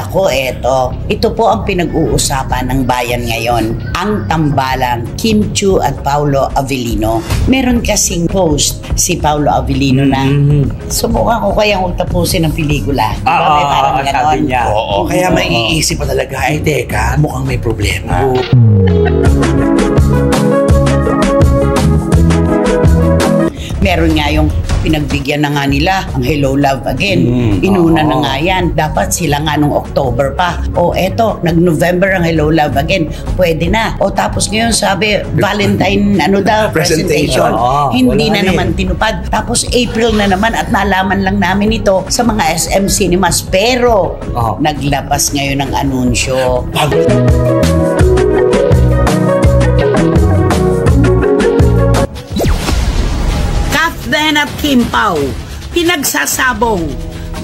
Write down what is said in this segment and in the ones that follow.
Nako, ito po ang pinag-uusapan ng bayan ngayon. Ang tambalang Kim Chiu at Paolo Avellino. Meron kasing post si Paolo Avellino na subukan ko kayang tapusin ng pelikula. May parang ganon. Oo, kaya maiisip pa talaga, teka, mukhang may problema. Meron nga yung pinagbigyan na nga nila ang Hello Love Again. Inuna na nga yan. Dapat sila nga nung October pa. Eto, nag-November ang Hello Love Again. Pwede na. Tapos ngayon sabi, Valentine, presentation. Hindi na naman tinupad. Tapos April na naman at nalaman lang namin ito sa mga SM Cinemas. Pero, naglabas ngayon ng anunsyo. Then at Kim Pao, pinagsasabong,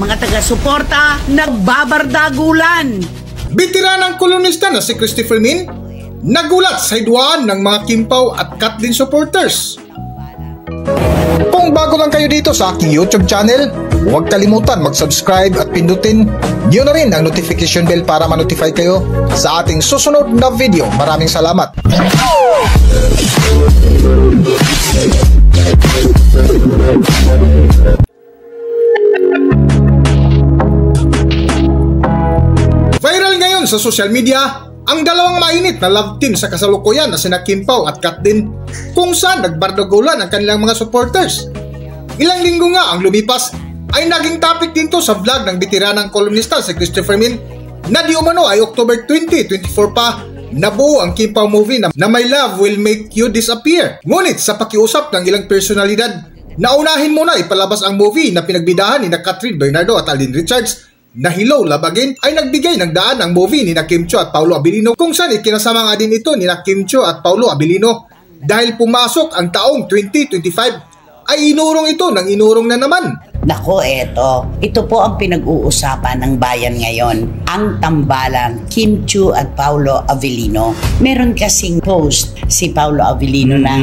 mga taga-suporta, nagbabardagulan. Bitiranang kolonista na si Christopher Min, nagulat sa hidwaan ng mga Kim Pao at Kathleen supporters. Kung bago lang kayo dito sa aking YouTube channel, huwag kalimutan mag-subscribe at pindutin niyo na rin ang notification bell para ma-notify kayo sa ating susunod na video. Maraming salamat! Viral ngayon sa social media ang dalawang mainit na love team sa kasalukuyan na sina Kim Pao at Kathleen, kung saan nagbardagulan ang kanilang mga supporters. Ilang linggo nga ang lumipas ay naging topic din to sa vlog ng bitiranang kolumnista si Christopher Min na di umano ay October 2024 pa nabuo ang Kim Pao movie na My Love Will Make You Disappear. Ngunit sa pakiusap ng ilang personalidad, naunahin muna ipalabas ang movie na pinagbidahan ni Catherine Bernardo at Alden Richards na Hello Love Again ay nagbigay ng daan ang movie ni Kim Chiu at Paolo Avellino, kung saan ikinasama nga din ito ni Kim Chiu at Paolo Avellino dahil pumasok ang taong 2025 ay inurong ito ng inurong na naman. Nako, ito po ang pinag-uusapan ng bayan ngayon. Ang tambalang Kim Chiu at Paolo Avellino. Meron kasing post si Paolo Avellino na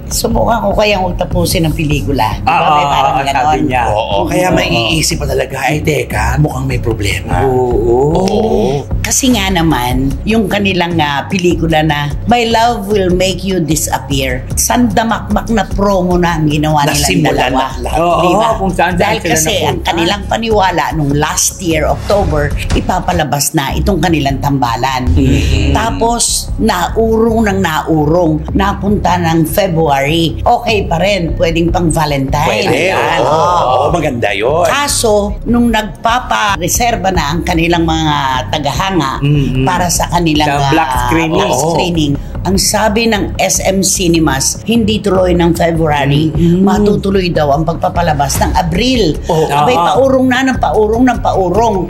subukan ko kayang tapusin ng pelikula. May parang ganon. Oo, kaya maiisip pa talaga, teka, mukhang may problema. Kasi nga naman, yung kanilang pelikula na My Love Will Make You Disappear, sandamakmak na promo na ang ginawa nilang dalawa. Diba? Kung saan dahil kasi ang kanilang paniwala nung last year, October, ipapalabas na itong kanilang tambalan. Tapos, naurong ng naurong, napunta ng February. Okay pa rin, pwedeng pang Valentine. Pwede, maganda yun. Kaso, nung nagpapa-reserva na ang kanilang mga tagahanga para sa kanilang black screening, ang sabi ng SM Cinemas, hindi tuloy ng February, matutuloy daw ang pagpapalabas ng Abril. Abay, paurong na ng paurong ng paurong.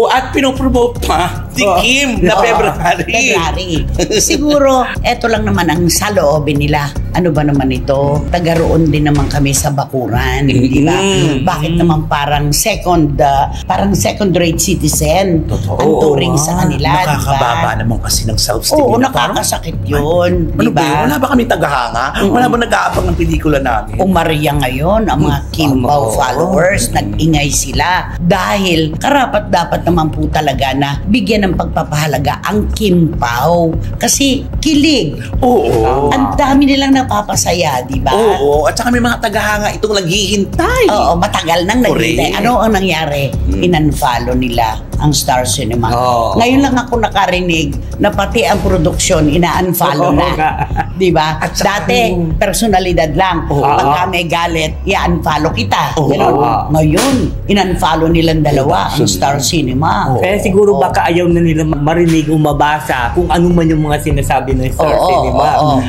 At pinopromote pa si Kim na February. Siguro, eto lang naman ang saloobin nila. Ano ba naman ito? Tagaroon din naman kami sa bakuran, di ba? Bakit naman parang second-rate citizen ang turing sa kanila, di ba? Nakakababa naman kasi ng self-esteem. Oo, nakakasakit yun, di ba? Wala ba kami tagahanga? Wala ba nag-aabang ng pelikula namin? Umariya ngayon ang mga Kim Pao followers, nag-ingay sila dahil karapat-dapat naman po talaga na bigyan ng pagpapahalaga ang Kim Pao. Kasi kilig. Ang dami nilang napapasaya, di ba? At saka may mga tagahanga itong naghihintay. Matagal nang naghihintay. Ano ang nangyari? In-unfollow nila ang Star Cinema. Ngayon lang ako nakarinig na pati ang produksyon ina-unfollow na. Di ba? Dati, personalidad lang. Pagka may galit, i-unfollow kita. Ngayon, in-unfollow nilang dalawa ang Star Cinema. Kaya siguro baka ayaw na nila marinig o mabasa kung ano man yung mga sinasabi ng Star Cinema.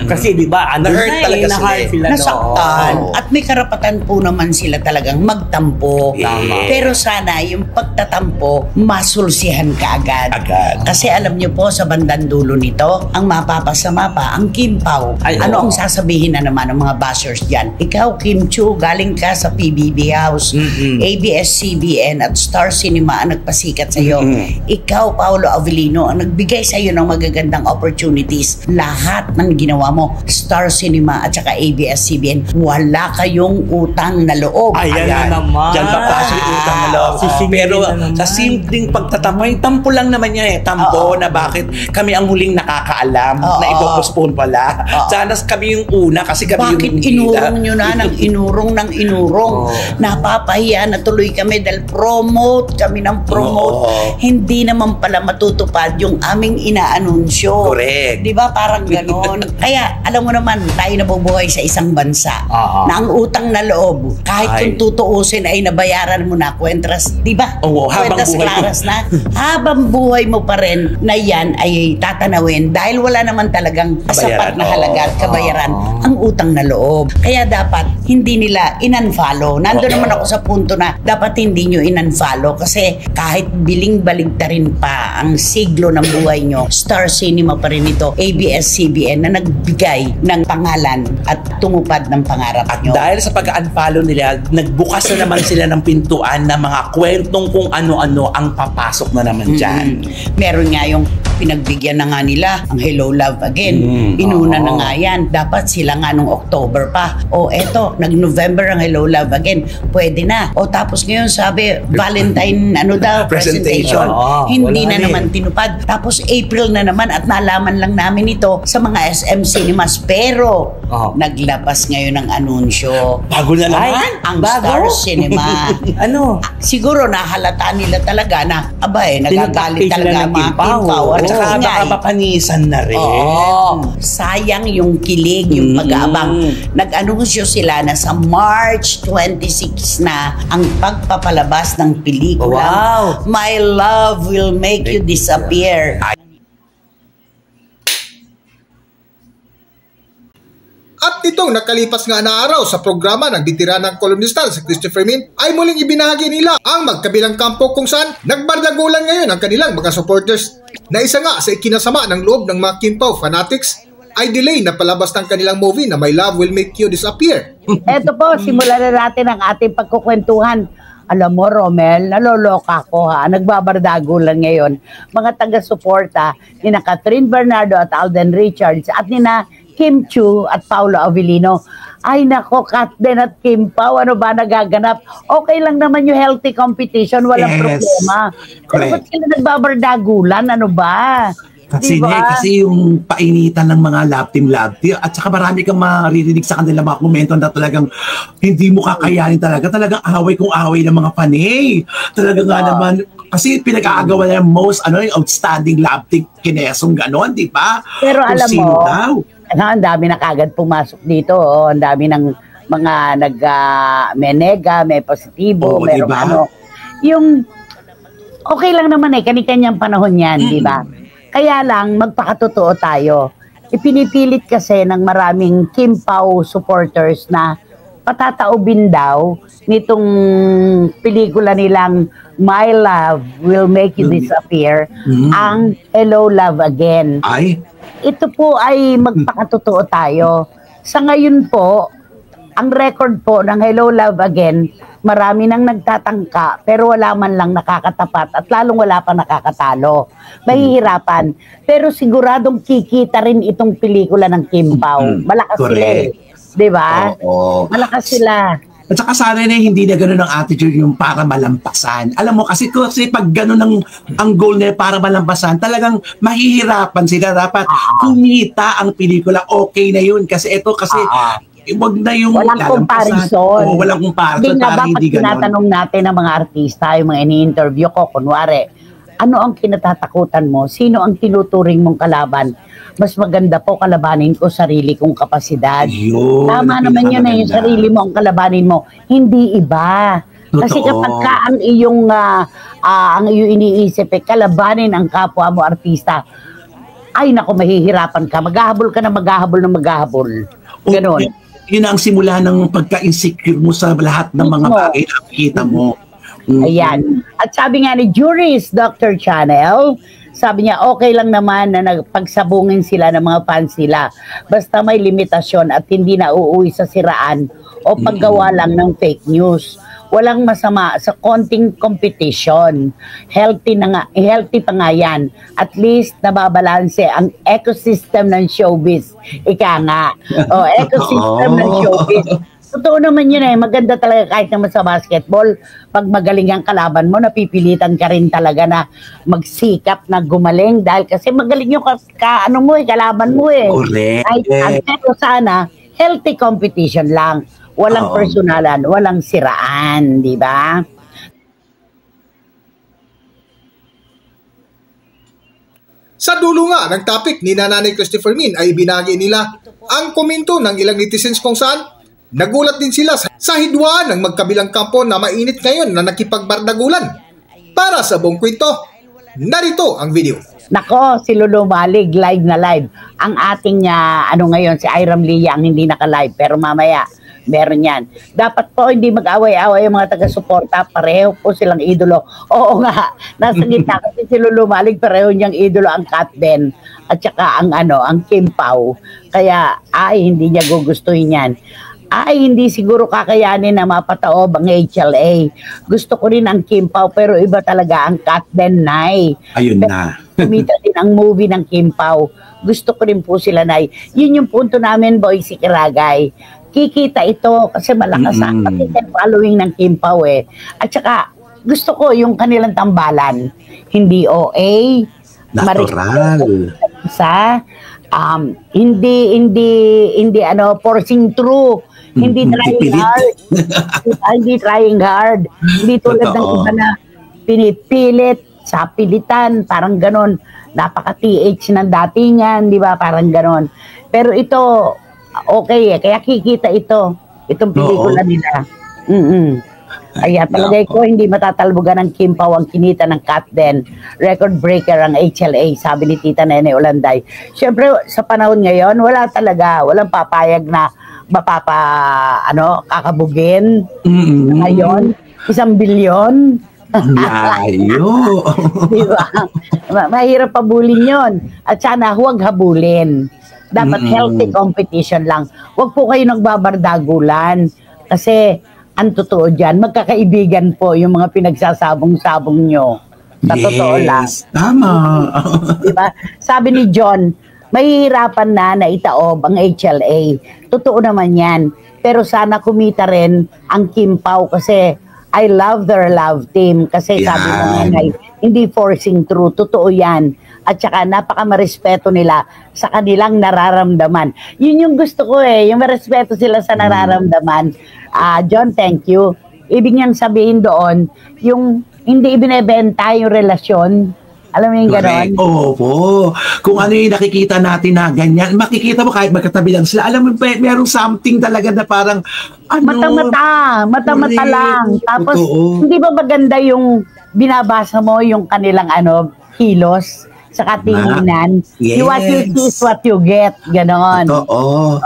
Kasi di ba, na-hurt talaga sila. Nasaktan. At may karapatan po naman sila talagang magtampo. Pero sana yung pagtatampo, masulsihan ka agad. Kasi alam niyo po, sa bandang dulo nito, ang mapapasama pa, ang Kim Pao. Ano ang sasabihin na naman ng mga bashers dyan? Ikaw, Kim Chiu, galing ka sa PBB House, ABS-CBN at Star Cinema ang nagpasikat sa'yo. Ikaw, Paolo Avellino, ang nagbigay sa'yo ng magagandang opportunities. Lahat ng ginawa mo, Star Cinema at saka ABS-CBN, wala kayong utang na loob. Ayan na naman. Diyan papasok yung utang na loob. Pero sa simpleng pagtatampo, yung tampo lang naman niya tampo na bakit kami ang huling nakakaalam na ipopospone pala. Sana kami yung una kasi kami bakit yung inurong nyo na ng inurong? Napapahiya na tuloy kami dahil promote kami ng promote. Hindi naman pala matutupad yung aming inaanunsyo. Correct. Di ba? Parang ganon. Kaya, alam mo naman, tayo nabubuhay sa isang bansa na ang utang na loob, kahit kung tutuusin ay nabayaran mo na, kwentras, di ba? Kwentras klaras na. Habang buhay mo pa rin na yan ay tatanawin dahil wala naman talagang sapat na halaga at kabayaran ang utang na loob. Kaya dapat hindi nila in-unfollow. Nando naman ako sa punto na dapat hindi nyo in-unfollow kasi kahit biling-baligtarin pa ang siglo ng buhay nyo, Star Cinema pa rin ito, ABS-CBN na nagbigay ng pangalan at tumupad ng pangarap at nyo. dahil sa pag-unfollow nila, nagbukas na naman sila ng pintuan na mga kwentong kung ano-ano ang papasok na naman dyan. Meron nga yung pinagbigyan na nga nila ang Hello Love Again. Inuna na nga yan. Dapat sila nga nung October pa. O eto, nag-November ang Hello Love Again. Pwede na. O tapos ngayon sabi, Valentine presentation. Hindi na naman tinupad. Tapos April na naman at nalaman lang namin ito sa mga SM Cinemas. Pero naglabas ngayon ng anunsyo. Bago na naman. Ang Star Cinema. Siguro nahalata nila talaga na nagagalit talaga ang mga Kimpaw. At saka baka mapanisan na rin. Sayang yung kilig, yung pag-aabang. Nag-anunsyo sila na sa March 26 na ang pagpapalabas ng pelikula. My Love Will Make You Disappear. At itong nakalipas nga na araw sa programa ng bitiranang kolumnista si Christopher Min ay muling ibinahagi nila ang magkabilang kampo kung saan nagbardagulan ngayon ang kanilang mga supporters na isa nga sa ikinasama ng loob ng mga Kimpaw fanatics ay delay na palabas ng kanilang movie na My Love Will Make You Disappear. Eto po, simulan na natin ang ating pagkukwentuhan. Alam mo, Romel, naloloka ko ha. Nagbabardagulan ngayon mga taga-suporta ni na Catherine Bernardo at Alden Richards at ni na Kim Chiu at Paolo Avellino. Ay nako, Katden at Kim Pao, ano ba nagaganap? Okay lang naman yung healthy competition, walang problema. Pero ba't sila nagbabardagulan? Ano ba? Kasi, diba? Kasi yung painitan ng mga love team at saka marami kang maririnig sa kanila mga komento na talagang hindi mo kakayanin talaga. Talagang away kung away ng mga panay. Talaga nga naman, kasi pinag-aagawa na yung most outstanding love team kinesong ganon, di ba? Pero alam mo, ang dami na kagad pumasok dito. Ang dami ng mga may nega, may positibo, merong diba? Yung okay lang naman kani-kanyang panahon yan, di ba? Kaya lang, magpakatotoo tayo. Ipinipilit kasi ng maraming Kimpaw supporters na patataubin daw nitong pelikula nilang My Love Will Make You Disappear ang Hello Love Again. Ito po ay magpakatotoo tayo. Sa ngayon po, ang record po ng Hello Love Again, marami nang nagtatangka pero wala man lang nakakatapat at lalong wala pa nakakatalo. Mahihirapan. Pero siguradong kikita rin itong pelikula ng Kimpaw. Malakas sila diba? Malakas sila. At saka sana na hindi na gano'n ang attitude yung para malampasan. Alam mo, kasi pag gano'n ang goal na para malampasan, talagang mahihirapan sila. Dapat kumita ang pelikula, okay na yun. Kasi ito, wag na yung walang comparison. Walang comparison. Hindi nga ba pag tinatanong natin ng mga artista, yung mga ini-interview ko, kunwari, ano ang kinatatakutan mo? Sino ang tinuturing mong kalaban? Mas maganda po kalabanin ko sarili kong kapasidad. Tama naman yun yung sarili mo ang kalabanin mo. Hindi iba. Kasi kapag ka ang iyong iniisip kalabanin ang kapwa mo artista, ay nako, mahihirapan ka. Maghahabol ka na maghahabol. Ganon. Yun ang simula ng pagka-insecure mo sa lahat ng mga bagay na nakikita mo. Ayan. At sabi nga ni Juris Dr. Channel, sabi niya okay lang naman na nagpagsabungin sila ng mga fans nila. Basta may limitasyon at hindi na uuwi sa siraan o paggawa lang ng fake news. walang masama sa konting competition. Healthy pa nga yan. At least nababalanse ang ecosystem ng showbiz. Ika nga. Ecosystem ng showbiz. Totoo naman yun maganda talaga kahit naman sa basketball. Pag magaling ang kalaban mo, napipilitan ka rin talaga na magsikap na gumaling dahil kasi magaling yung kalaban mo Correct. Pero sana, healthy competition lang. Walang personalan, walang siraan, di ba? Sa dulo nga ng topic ni Nanay Christopher Min ay binagi nila ang komento ng ilang netizens kung saan nagulat din sila sa hidwaan ng magkabilang kampo na mainit ngayon na nakipagbardagulan. Para sa buong kwento, narito ang video. Nako, si Lulu Malig, live na live. Ang ating ngayon, si Iram Lia ang hindi naka-live, pero mamaya meron yan. Dapat po hindi mag-away-away yung mga taga-suporta. Pareho po silang idolo. Oo nga, nasa gitna kasi si Lulu Malig, pareho niyang idolo ang Kat Ben at saka ang Kim Pao. Kaya, hindi niya gugustuhin yan. Hindi siguro kakayanin na mapataob ang HLA. Gusto ko rin ang Kim Pao, pero iba talaga ang Kat Ben, Nay. Ayun na. Kumita din ang movie ng Kim Pao. Gusto ko rin po sila, Nay. Yun yung punto namin, boy, si Kiragay. Kikita ito kasi malakas ang following ng Kim Pao At saka, gusto ko yung kanilang tambalan. Hindi OA. Natural. Hindi forcing through. Hindi trying hard. Hindi trying hard. Hindi tulad ng iba na pinipilit sa pilitan, parang ganon. Napaka-TH ng datingan, di ba? Parang ganon. Pero ito, okay kaya kikita ito. Itong pelikula nila. Kaya palagay ko hindi matatalbogan ng Kim Pao ang kinita ng Kat Ben. Record breaker ang HLA, sabi ni Tita Nene Olanday. Siyempre, sa panahon ngayon, walang papayag na kakabugin. Ngayon, 1 bilyon. Layo. Diba? Mahirap pabulin yon. At sana huwag habulin. Dapat healthy competition lang. Huwag po kayo nagbabardagulan. Kasi ang totoo dyan, magkakaibigan po yung mga pinagsasabong-sabong nyo. Sa totoo lang. Tama. Diba? Sabi ni John, mahihirapan na itaob ang HLA. Totoo naman yan. Pero sana kumita rin ang Kim Pao kasi I love their love team. Kasi sabi ng nanay, hindi forcing through. Totoo yan. At saka napaka-marespeto nila sa kanilang nararamdaman. Yun yung gusto ko yung marespeto sila sa nararamdaman. John, thank you. Ibig niyang sabihin doon, yung hindi ibinebenta yung relasyon. Alam mo yung gano'n? Opo. Kung ano yung nakikita natin na ganyan, makikita mo kahit magkatabi lang sila. Alam mo, merong something talaga na parang, mata-mata lang. Tapos, hindi ba maganda yung binabasa mo yung kanilang kilos sa katinginan? Yes. What you see is what you get. Ganon. Oo.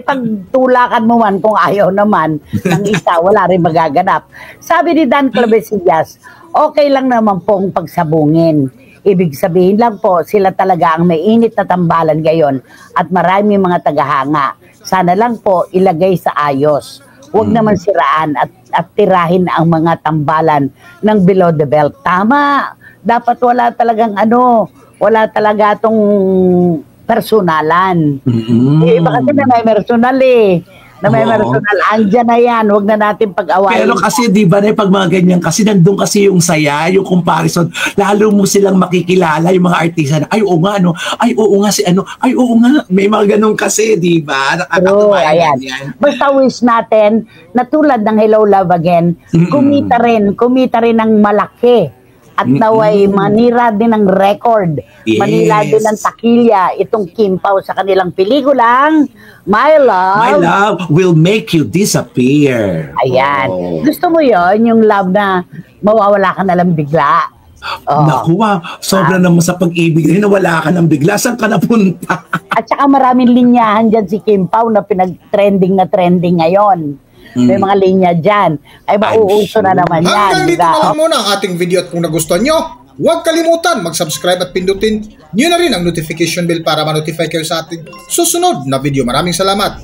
Pag tulakan mo man, kung ayaw naman ng isa, wala rin magaganap. Sabi ni Dan Clavesillas, okay lang naman pong pagsabungin. Ibig sabihin lang po, sila talaga ang may init na tambalan ngayon at marami mga tagahanga. Sana lang po ilagay sa ayos. Huwag naman siraan at tirahin ang mga tambalan ng below the belt. Tama. Dapat wala talagang wala talaga tong personalan. Iba kasi na may personal na may personal. Andyan na yan. Huwag na natin pag-awayin. Pero kasi di ba pag mga ganyan, kasi nandun kasi yung saya, yung comparison, lalo mo silang makikilala yung mga artista na, ay oo nga, ay oo nga si ay oo nga, may mga ganun kasi, di ba? Nakakatuwa yan. Basta wish natin, na tulad ng Hello Love Again, kumita rin ng malaki. At naway manira din ng record. Yes. Manira din ng takilya itong Kim Pao sa kanilang pelikulang My Love Will Make You Disappear. Ayan. Gusto mo yon yung love na mawawala ka na lang bigla? Naku, sobra naman sa pag-ibig rin na wala ka nang bigla. Saan ka napunta? At saka maraming linyahan dyan si Kim Pao na pinag-trending ngayon. May mga linya dyan. Ay mauuso na naman yan. Hanggang dito na lang muna ang ating video at kung nagustuhan nyo, huwag kalimutan mag-subscribe at pindutin nyo na rin ang notification bell para ma-notify kayo sa ating susunod na video. Maraming salamat.